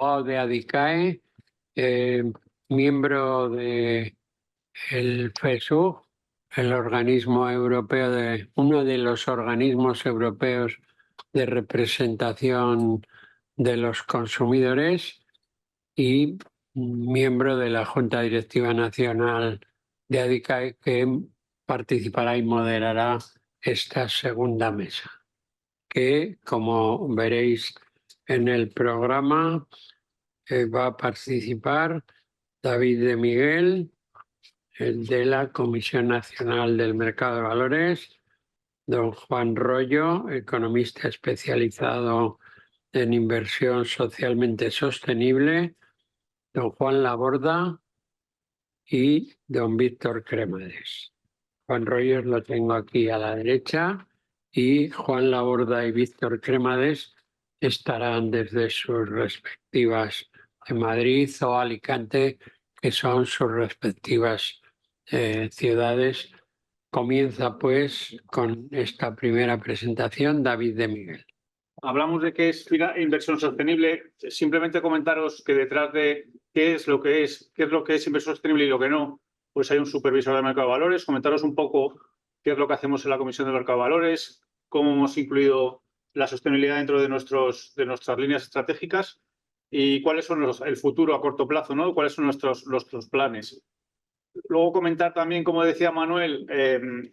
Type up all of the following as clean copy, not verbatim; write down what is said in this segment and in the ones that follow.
de ADICAE, miembro del FESUG, el organismo europeo uno de los organismos europeos de representación de los consumidores y miembro de la Junta Directiva Nacional de ADICAE, que participará y moderará esta segunda mesa, que, como veréis en el programa, va a participar David de Miguel, el de la Comisión Nacional del Mercado de Valores, don Juan Royo, economista especializado en inversión socialmente sostenible, don Juan Laborda y don Víctor Cremades. Juan Royo lo tengo aquí a la derecha y Juan Laborda y Víctor Cremades estarán desde sus respectivas de Madrid o Alicante, que son sus respectivas ciudades. Comienza pues con esta primera presentación David de Miguel. Hablamos de qué es inversión sostenible. Simplemente comentaros que detrás de qué es lo que es inversión sostenible y lo que no, pues hay un supervisor del mercado de valores. Comentaros un poco qué es lo que hacemos en la Comisión del Mercado de Valores, cómo hemos incluido la sostenibilidad dentro de nuestras líneas estratégicas y cuáles son el futuro a corto plazo, ¿no? Cuáles son nuestros planes. Luego comentar también, como decía Manuel,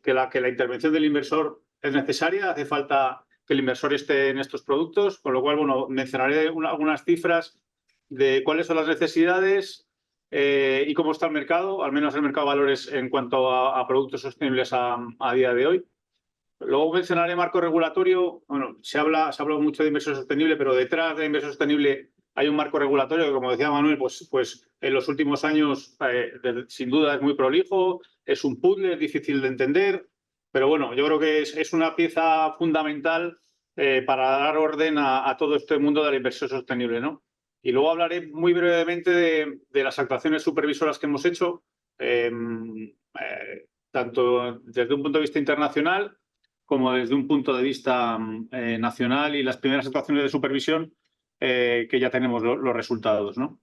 que la intervención del inversor es necesaria, hace falta que el inversor esté en estos productos, con lo cual, bueno, mencionaré algunas cifras de cuáles son las necesidades y cómo está el mercado, al menos el mercado de valores en cuanto a productos sostenibles a día de hoy. Luego mencionaré marco regulatorio. Bueno, se habla mucho de inversión sostenible, pero detrás de la inversión sostenible hay un marco regulatorio que, como decía Manuel, pues en los últimos años sin duda es muy prolijo, es un puzzle, es difícil de entender, pero bueno, yo creo que es una pieza fundamental para dar orden a todo este mundo de la inversión sostenible, ¿no? Y luego hablaré muy brevemente de las actuaciones supervisoras que hemos hecho, tanto desde un punto de vista internacional como desde un punto de vista nacional, y las primeras actuaciones de supervisión que ya tenemos los resultados, ¿no?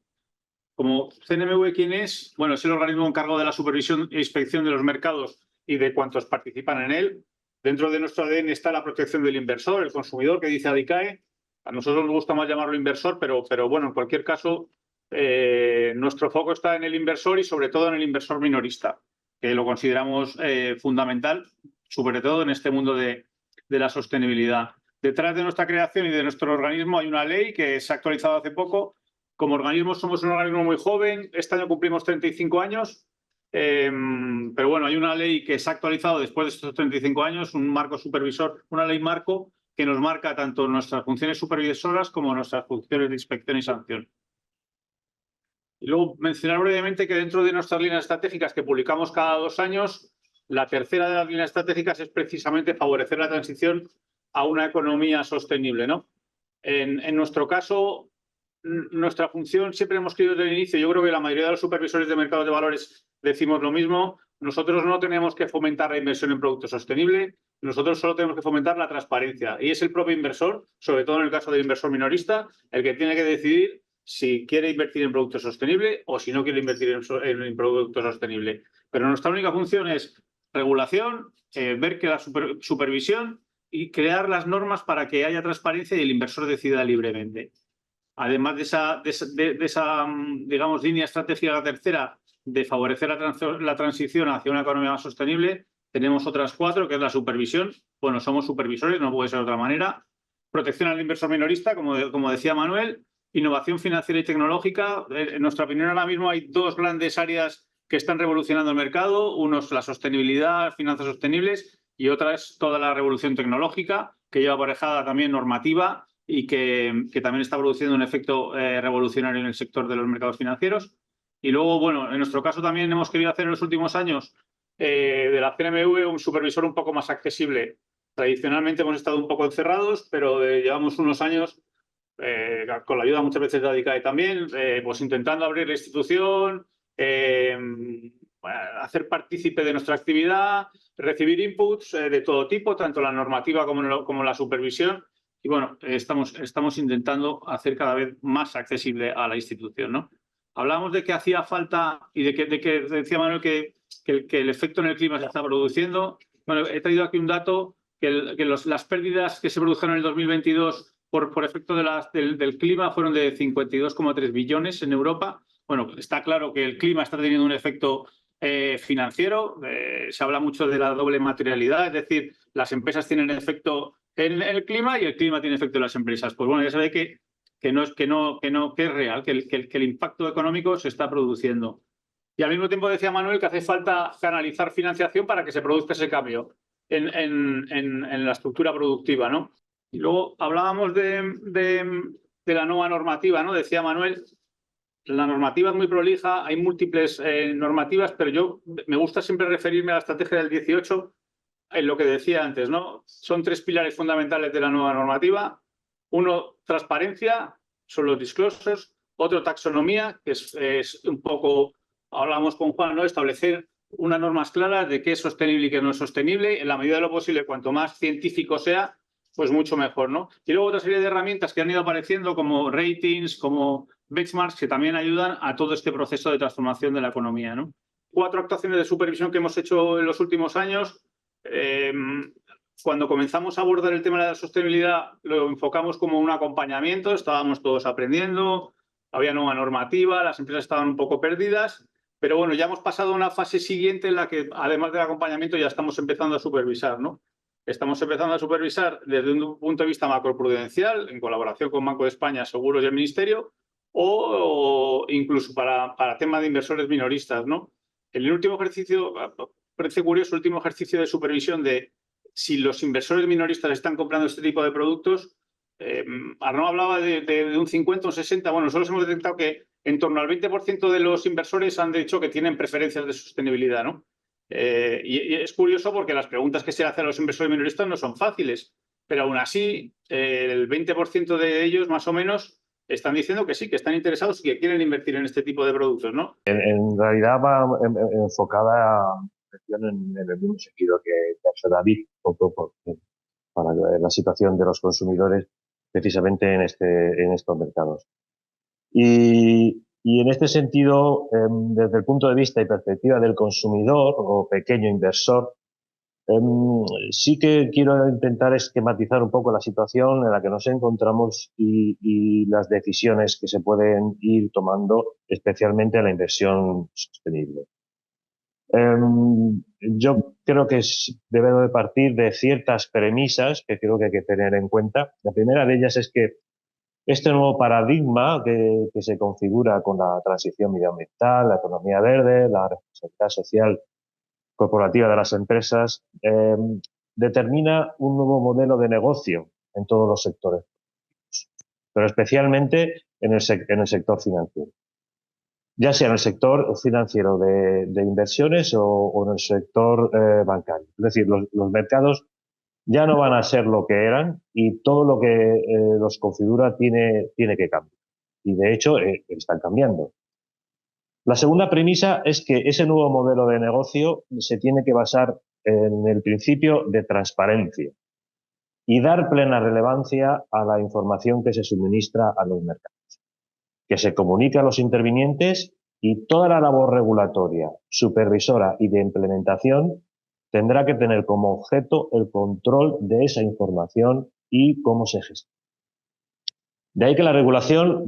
Como CNMV, ¿quién es? Bueno, es el organismo encargado de la supervisión e inspección de los mercados y de cuantos participan en él. Dentro de nuestro ADN está la protección del inversor, el consumidor, que dice ADICAE. A nosotros nos gusta más llamarlo inversor, pero bueno, en cualquier caso, nuestro foco está en el inversor y sobre todo en el inversor minorista, que lo consideramos fundamental, sobre todo en este mundo de la sostenibilidad. Detrás de nuestra creación y de nuestro organismo hay una ley que se ha actualizado hace poco. Como organismo somos un organismo muy joven, este año cumplimos 35 años, pero bueno, hay una ley que se ha actualizado después de estos 35 años, un marco supervisor, una ley marco que nos marca tanto nuestras funciones supervisoras como nuestras funciones de inspección y sanción. Y luego mencionar brevemente que dentro de nuestras líneas estratégicas que publicamos cada 2 años, la tercera de las líneas estratégicas es precisamente favorecer la transición a una economía sostenible, ¿no? En nuestro caso, nuestra función siempre hemos querido desde el inicio, yo creo que la mayoría de los supervisores de mercados de valores decimos lo mismo, nosotros no tenemos que fomentar la inversión en productos sostenibles, nosotros solo tenemos que fomentar la transparencia, y es el propio inversor, sobre todo en el caso del inversor minorista, el que tiene que decidir si quiere invertir en productos sostenibles o si no quiere invertir en productos sostenibles. Pero nuestra única función es regulación, ver que la supervisión y crear las normas para que haya transparencia y el inversor decida libremente. Además de esa digamos, línea estratégica, la tercera, de favorecer la transición hacia una economía más sostenible, tenemos otras 4, que es la supervisión. Bueno, somos supervisores, no puede ser de otra manera. Protección al inversor minorista, como decía Manuel. Innovación financiera y tecnológica. En nuestra opinión, ahora mismo hay 2 grandes áreas que están revolucionando el mercado. Uno es la sostenibilidad, finanzas sostenibles, y otra es toda la revolución tecnológica, que lleva aparejada también normativa y que también está produciendo un efecto revolucionario en el sector de los mercados financieros. Y luego, bueno, en nuestro caso también hemos querido hacer en los últimos años de la CNMV un supervisor un poco más accesible. Tradicionalmente hemos estado un poco encerrados, pero llevamos unos años, con la ayuda muchas veces de ADICAE también, pues intentando abrir la institución, hacer partícipe de nuestra actividad, recibir inputs de todo tipo, tanto la normativa como la supervisión. y bueno, estamos intentando hacer cada vez más accesible a la institución, ¿no? Hablábamos de que hacía falta y de que decía Manuel que el efecto en el clima se está produciendo. Bueno, he traído aquí un dato que las pérdidas que se produjeron en el 2022 por efecto del clima fueron de 52,3 billones en Europa. Bueno, está claro que el clima está teniendo un efecto financiero. Se habla mucho de la doble materialidad, es decir, las empresas tienen efecto en el clima y el clima tiene efecto en las empresas. Pues bueno, ya se ve que es real, que el impacto económico se está produciendo. Y al mismo tiempo decía Manuel que hace falta canalizar financiación para que se produzca ese cambio en la estructura productiva, ¿no? Y luego hablábamos de la nueva normativa, ¿no? Decía Manuel, la normativa es muy prolija, hay múltiples normativas, pero yo me gusta siempre referirme a la estrategia del 18 en lo que decía antes, ¿no? Son 3 pilares fundamentales de la nueva normativa. Uno, transparencia, son los disclosures. Otro, taxonomía, que es un poco, hablamos con Juan, ¿no? Establecer unas normas claras de qué es sostenible y qué no es sostenible. En la medida de lo posible, cuanto más científico sea, pues mucho mejor, ¿no? Y luego otra serie de herramientas que han ido apareciendo, como ratings, como benchmarks, que también ayudan a todo este proceso de transformación de la economía, ¿no? 4 actuaciones de supervisión que hemos hecho en los últimos años. Cuando comenzamos a abordar el tema de la sostenibilidad, lo enfocamos como un acompañamiento, estábamos todos aprendiendo, había nueva normativa, las empresas estaban un poco perdidas, pero bueno, ya hemos pasado a una fase siguiente en la que, además del acompañamiento, ya estamos empezando a supervisar, ¿no? Estamos empezando a supervisar desde un punto de vista macroprudencial, en colaboración con Banco de España, Seguros y el Ministerio, o incluso para temas de inversores minoristas, ¿no? En el último ejercicio, parece curioso, el último ejercicio de supervisión de si los inversores minoristas están comprando este tipo de productos, Arnaud hablaba de un 50 o un 60. Bueno, nosotros hemos detectado que en torno al 20% de los inversores han dicho que tienen preferencias de sostenibilidad, ¿no? Y es curioso porque las preguntas que se hacen a los inversores minoristas no son fáciles, pero aún así el 20% de ellos más o menos están diciendo que sí, que están interesados y que quieren invertir en este tipo de productos, ¿no? En realidad va enfocada en el mismo sentido que ha hecho David, para la situación de los consumidores precisamente en estos mercados. Y en este sentido, desde el punto de vista y perspectiva del consumidor o pequeño inversor, sí que quiero intentar esquematizar un poco la situación en la que nos encontramos y las decisiones que se pueden ir tomando, especialmente en la inversión sostenible. Yo creo que debemos de partir de ciertas premisas que creo que hay que tener en cuenta. La primera de ellas es que este nuevo paradigma que se configura con la transición medioambiental, la economía verde, la responsabilidad social corporativa de las empresas, determina un nuevo modelo de negocio en todos los sectores, pero especialmente en el sector financiero. Ya sea en el sector financiero de inversiones o en el sector bancario. Es decir, los mercados ya no van a ser lo que eran y todo lo que los configura tiene que cambiar. Y de hecho están cambiando. La segunda premisa es que ese nuevo modelo de negocio se tiene que basar en el principio de transparencia y dar plena relevancia a la información que se suministra a los mercados, que se comunique a los intervinientes y toda la labor regulatoria, supervisora y de implementación tendrá que tener como objeto el control de esa información y cómo se gestiona. De ahí que la regulación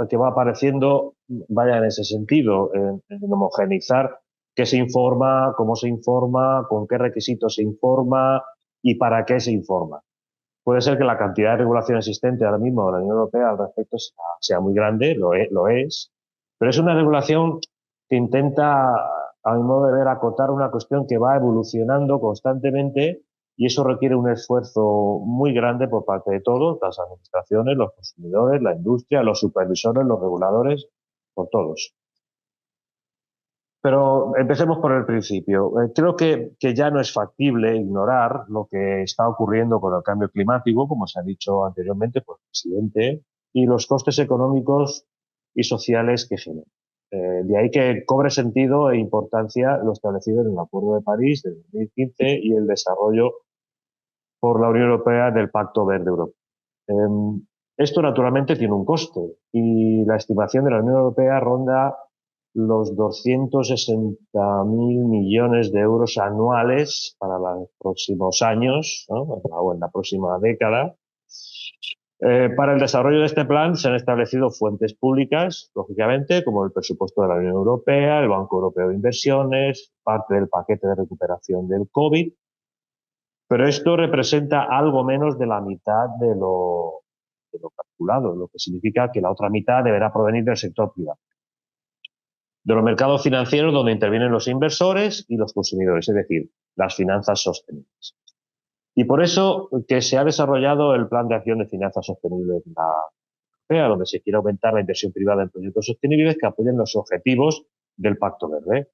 que va apareciendo vaya en ese sentido, en homogeneizar qué se informa, cómo se informa, con qué requisitos se informa y para qué se informa. Puede ser que la cantidad de regulación existente ahora mismo en la Unión Europea al respecto sea muy grande, lo es, pero es una regulación que intenta, a mi modo de ver, acotar una cuestión que va evolucionando constantemente y eso requiere un esfuerzo muy grande por parte de todos, las administraciones, los consumidores, la industria, los supervisores, los reguladores, por todos. Pero empecemos por el principio. Creo que ya no es factible ignorar lo que está ocurriendo con el cambio climático, como se ha dicho anteriormente por el presidente, y los costes económicos y sociales que genera. De ahí que cobre sentido e importancia lo establecido en el Acuerdo de París de 2015 y el desarrollo por la Unión Europea del Pacto Verde Europeo. Esto naturalmente tiene un coste y la estimación de la Unión Europea ronda los 260.000 millones de euros anuales para los próximos años, ¿no? O en la próxima década. Para el desarrollo de este plan se han establecido fuentes públicas, lógicamente, como el presupuesto de la Unión Europea, el Banco Europeo de Inversiones, parte del paquete de recuperación del COVID, pero esto representa algo menos de la mitad de lo calculado, lo que significa que la otra mitad deberá provenir del sector privado, de los mercados financieros donde intervienen los inversores y los consumidores, es decir, las finanzas sostenibles. Y por eso que se ha desarrollado el Plan de Acción de Finanzas Sostenibles de la Europea, donde se quiere aumentar la inversión privada en proyectos sostenibles que apoyen los objetivos del Pacto Verde.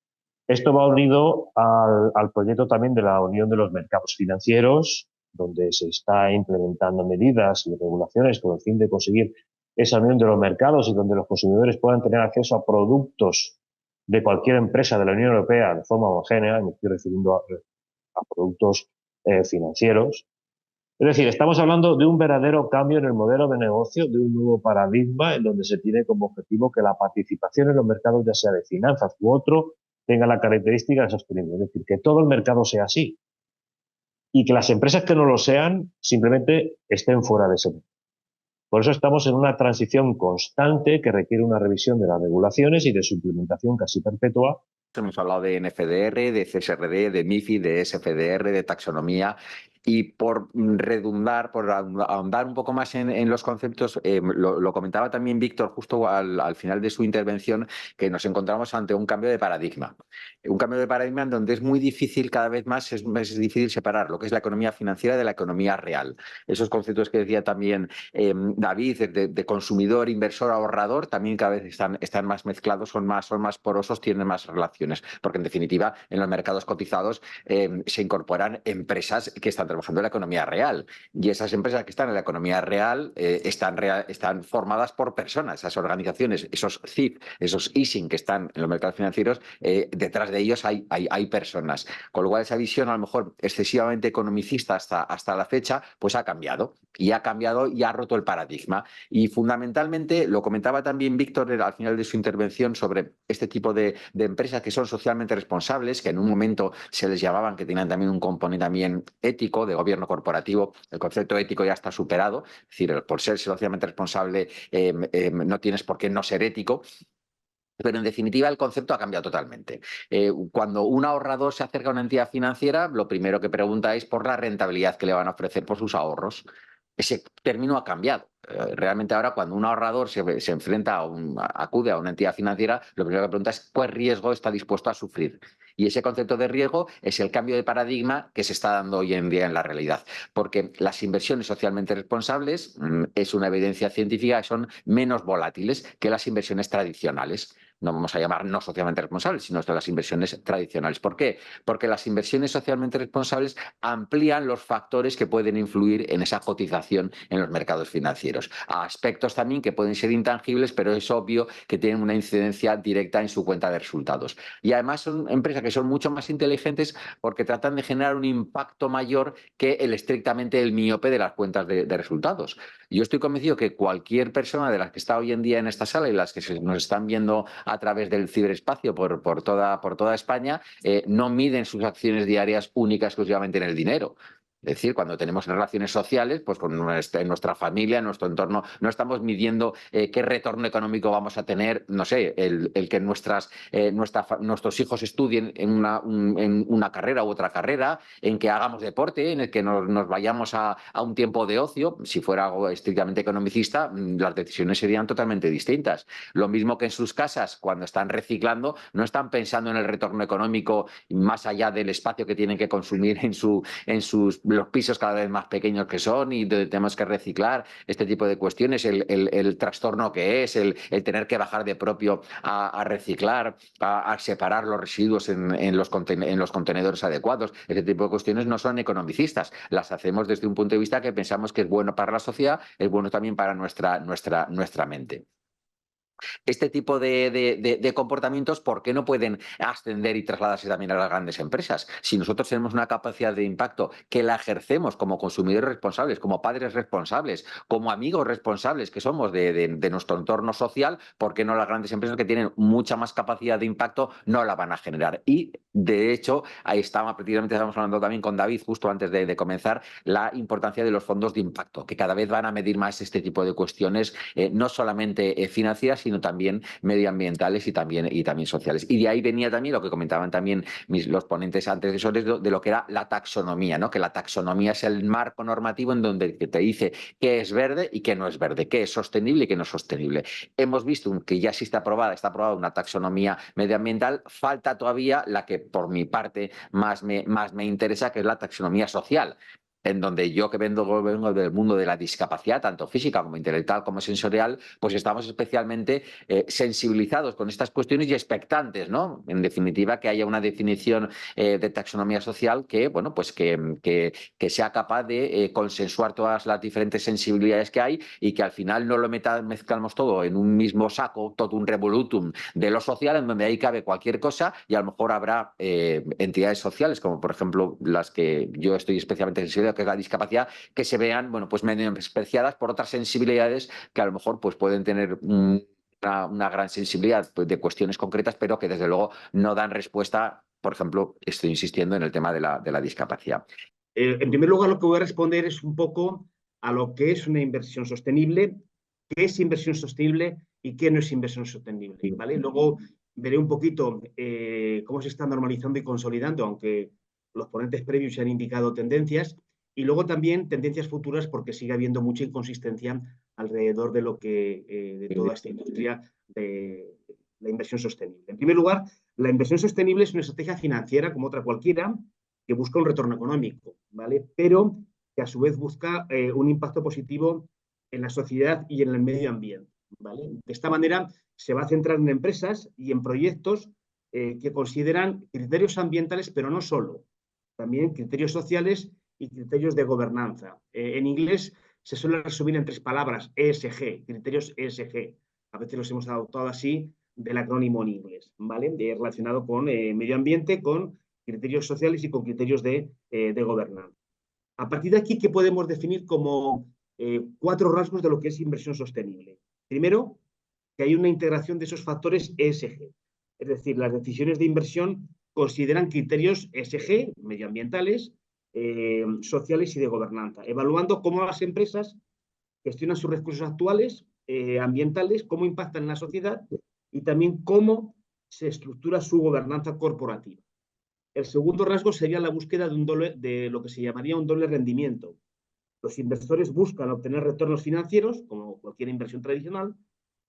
Esto va unido al proyecto también de la Unión de los Mercados Financieros, donde se está implementando medidas y regulaciones con el fin de conseguir esa unión de los mercados y donde los consumidores puedan tener acceso a productos de cualquier empresa de la Unión Europea de forma homogénea, me estoy refiriendo a productos financieros. Es decir, estamos hablando de un verdadero cambio en el modelo de negocio, de un nuevo paradigma en donde se tiene como objetivo que la participación en los mercados, ya sea de finanzas u otro, tenga la característica de sostenible. Es decir, que todo el mercado sea así y que las empresas que no lo sean simplemente estén fuera de ese mercado. Por eso estamos en una transición constante que requiere una revisión de las regulaciones y de su implementación casi perpetua. Hemos hablado de NFDR, de CSRD, de MiFID, de SFDR, de taxonomía. Y por redundar, por ahondar un poco más en los conceptos, lo comentaba también Víctor justo al final de su intervención, que nos encontramos ante un cambio de paradigma. Un cambio de paradigma en donde es muy difícil, cada vez más es difícil separar lo que es la economía financiera de la economía real. Esos conceptos que decía también David, de consumidor, inversor, ahorrador, también cada vez están más mezclados, son más porosos, tienen más relaciones, porque en definitiva en los mercados cotizados se incorporan empresas que están trabajando en la economía real, y esas empresas que están en la economía real están formadas por personas. Esas organizaciones, esos CIF, esos ISIN que están en los mercados financieros, detrás de ellos hay personas, con lo cual esa visión a lo mejor excesivamente economicista hasta la fecha pues ha cambiado y ha roto el paradigma. Y fundamentalmente lo comentaba también Víctor al final de su intervención sobre este tipo de empresas que son socialmente responsables, que en un momento se les llamaban, que tenían también un componente también ético, de gobierno corporativo. El concepto ético ya está superado, es decir, por ser socialmente responsable no tienes por qué no ser ético. Pero en definitiva el concepto ha cambiado totalmente. Cuando un ahorrador se acerca a una entidad financiera, lo primero que pregunta es por la rentabilidad que le van a ofrecer por sus ahorros. Ese término ha cambiado. Realmente ahora cuando un ahorrador se enfrenta acude a una entidad financiera, lo primero que pregunta es cuál riesgo está dispuesto a sufrir. Y ese concepto de riesgo es el cambio de paradigma que se está dando hoy en día en la realidad. Porque las inversiones socialmente responsables, es una evidencia científica, son menos volátiles que las inversiones tradicionales. No vamos a llamar no socialmente responsables, sino las inversiones tradicionales. ¿Por qué? Porque las inversiones socialmente responsables amplían los factores que pueden influir en esa cotización en los mercados financieros. A aspectos también que pueden ser intangibles, pero es obvio que tienen una incidencia directa en su cuenta de resultados. Y además son empresas que son mucho más inteligentes porque tratan de generar un impacto mayor que el estrictamente el miope de las cuentas de resultados. Yo estoy convencido que cualquier persona de las que está hoy en día en esta sala y las que nos están viendo a través del ciberespacio por toda España, no miden sus acciones diarias únicas exclusivamente en el dinero. Es decir, cuando tenemos relaciones sociales, pues con nuestra familia, en nuestro entorno, no estamos midiendo qué retorno económico vamos a tener, no sé, el que nuestros hijos estudien en una carrera u otra carrera, en que hagamos deporte, en el que nos vayamos a un tiempo de ocio. Si fuera algo estrictamente economicista, las decisiones serían totalmente distintas. Lo mismo que en sus casas, cuando están reciclando, no están pensando en el retorno económico más allá del espacio que tienen que consumir en los pisos cada vez más pequeños que son y tenemos que reciclar, este tipo de cuestiones, el trastorno que es, el tener que bajar de propio a reciclar, a separar los residuos en los contenedores adecuados. Este tipo de cuestiones no son economicistas, las hacemos desde un punto de vista que pensamos que es bueno para la sociedad, es bueno también para nuestra mente. este tipo de comportamientos, ¿por qué no pueden ascender y trasladarse también a las grandes empresas? Si nosotros tenemos una capacidad de impacto que la ejercemos como consumidores responsables, como padres responsables, como amigos responsables que somos de nuestro entorno social, ¿por qué no las grandes empresas que tienen mucha más capacidad de impacto no la van a generar? Y de hecho, ahí estamos, precisamente estamos hablando también con David justo antes de comenzar, la importancia de los fondos de impacto, que cada vez van a medir más este tipo de cuestiones, no solamente financieras, sino también medioambientales y también sociales. Y de ahí venía también lo que comentaban también los ponentes antecesores de lo que era la taxonomía, ¿no? Que la taxonomía es el marco normativo en donde te dice qué es verde y qué no es verde, qué es sostenible y qué no es sostenible. Hemos visto que ya sí está aprobada una taxonomía medioambiental, falta todavía la que por mi parte más me interesa, que es la taxonomía social, en donde yo que vengo del mundo de la discapacidad, tanto física como intelectual como sensorial, pues estamos especialmente sensibilizados con estas cuestiones y expectantes, ¿no? En definitiva, que haya una definición de taxonomía social que, bueno, pues que sea capaz de consensuar todas las diferentes sensibilidades que hay y que al final no lo mezclamos todo en un mismo saco, todo un revolutum de lo social, en donde ahí cabe cualquier cosa, y a lo mejor habrá entidades sociales, como por ejemplo las que yo estoy especialmente sensible, que es la discapacidad, que se vean, bueno, pues menospreciadas por otras sensibilidades que a lo mejor pues pueden tener una gran sensibilidad pues, de cuestiones concretas, pero que desde luego no dan respuesta. Por ejemplo, estoy insistiendo en el tema de la discapacidad. En primer lugar, lo que voy a responder es un poco a lo que es una inversión sostenible, qué es inversión sostenible y qué no es inversión sostenible, ¿vale? Luego veré un poquito cómo se está normalizando y consolidando, aunque los ponentes previos ya han indicado tendencias, y luego también tendencias futuras, porque sigue habiendo mucha inconsistencia alrededor de lo que de toda esta industria de la inversión sostenible. En primer lugar, la inversión sostenible es una estrategia financiera como otra cualquiera que busca un retorno económico, ¿vale? Pero que a su vez busca un impacto positivo en la sociedad y en el medio ambiente, ¿vale? De esta manera se va a centrar en empresas y en proyectos que consideran criterios ambientales, pero no solo, también criterios sociales y criterios de gobernanza. En inglés se suele resumir en 3 palabras, ESG, criterios ESG. A veces los hemos adoptado así del acrónimo en inglés, ¿vale? Relacionado con medio ambiente, con criterios sociales y con criterios de gobernanza. A partir de aquí, ¿qué podemos definir como 4 rasgos de lo que es inversión sostenible? Primero, que hay una integración de esos factores ESG. Es decir, las decisiones de inversión consideran criterios ESG, medioambientales, sociales y de gobernanza, evaluando cómo las empresas gestionan sus recursos actuales, ambientales, cómo impactan en la sociedad y también cómo se estructura su gobernanza corporativa. El segundo rasgo sería la búsqueda de lo que se llamaría un doble rendimiento. Los inversores buscan obtener retornos financieros, como cualquier inversión tradicional,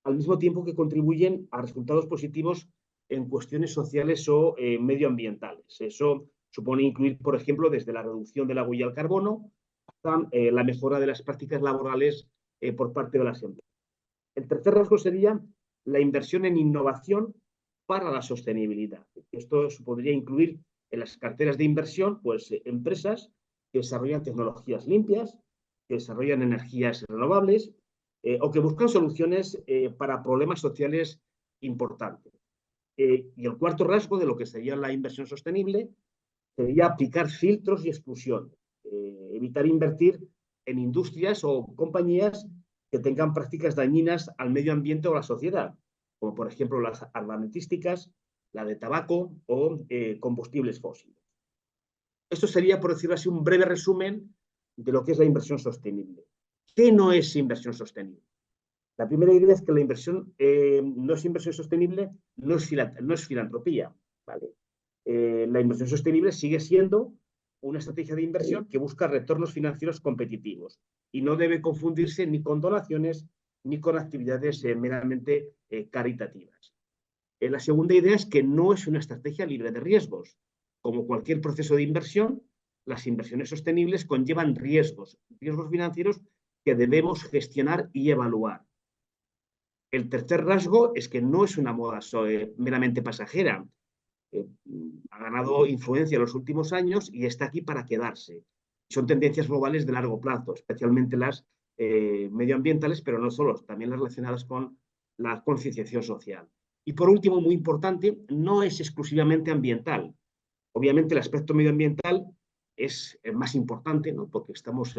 al mismo tiempo que contribuyen a resultados positivos en cuestiones sociales o medioambientales. Eso supone incluir, por ejemplo, desde la reducción de la huella al carbono hasta la mejora de las prácticas laborales por parte de las empresas. El tercer rasgo sería la inversión en innovación para la sostenibilidad. Esto podría incluir en las carteras de inversión, pues empresas que desarrollan tecnologías limpias, que desarrollan energías renovables o que buscan soluciones para problemas sociales importantes. Y el cuarto rasgo de lo que sería la inversión sostenible sería aplicar filtros y exclusiones, evitar invertir en industrias o compañías que tengan prácticas dañinas al medio ambiente o a la sociedad, como por ejemplo las armamentísticas, la de tabaco o combustibles fósiles. Esto sería, por decirlo así, un breve resumen de lo que es la inversión sostenible. ¿Qué no es inversión sostenible? La primera idea es que la inversión no es inversión sostenible, no es filantropía, ¿vale? La inversión sostenible sigue siendo una estrategia de inversión que busca retornos financieros competitivos y no debe confundirse ni con donaciones ni con actividades meramente caritativas. La segunda idea es que no es una estrategia libre de riesgos. Como cualquier proceso de inversión, las inversiones sostenibles conllevan riesgos financieros que debemos gestionar y evaluar. El tercer rasgo es que no es una moda meramente pasajera. Ha ganado influencia en los últimos años y está aquí para quedarse. Son tendencias globales de largo plazo, especialmente las medioambientales, pero no solo, también las relacionadas con la concienciación social. Y por último, muy importante, no es exclusivamente ambiental. Obviamente el aspecto medioambiental es más importante, ¿no? Porque estamos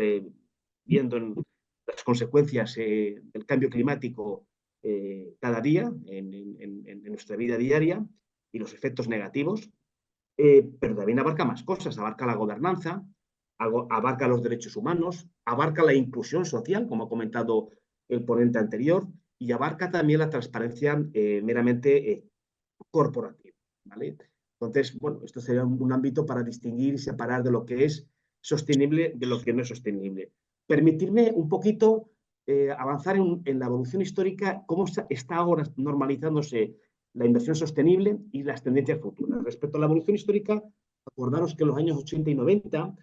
viendo las consecuencias del cambio climático cada día en nuestra vida diaria y los efectos negativos, pero también abarca más cosas, abarca la gobernanza, abarca los derechos humanos, abarca la inclusión social, como ha comentado el ponente anterior, y abarca también la transparencia meramente corporativa, ¿vale? Entonces, bueno, esto sería un ámbito para distinguir y separar de lo que es sostenible de lo que no es sostenible. Permitirme un poquito avanzar en la evolución histórica, cómo está ahora normalizándose la inversión sostenible y las tendencias futuras. Respecto a la evolución histórica, acordaros que en los años 80 y 90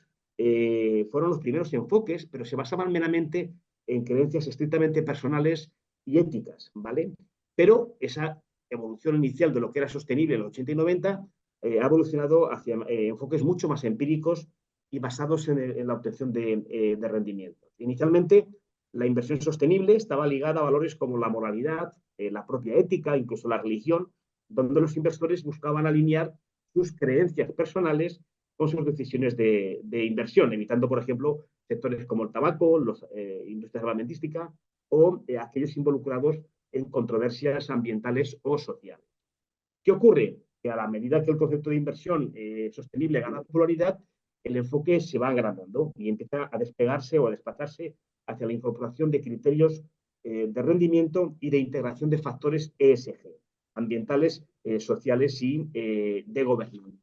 fueron los primeros enfoques, pero se basaban meramente en creencias estrictamente personales y éticas, ¿vale? Pero esa evolución inicial de lo que era sostenible en los 80 y 90 ha evolucionado hacia enfoques mucho más empíricos y basados en la obtención de rendimiento. Inicialmente, la inversión sostenible estaba ligada a valores como la moralidad, la propia ética, incluso la religión, donde los inversores buscaban alinear sus creencias personales con sus decisiones de inversión, evitando, por ejemplo, sectores como el tabaco, las industrias armamentísticas o aquellos involucrados en controversias ambientales o sociales. ¿Qué ocurre? Que a la medida que el concepto de inversión sostenible gana popularidad, el enfoque se va agrandando y empieza a despegarse o a desplazarse hacia la incorporación de criterios de rendimiento y de integración de factores ESG, ambientales, sociales y de gobernanza.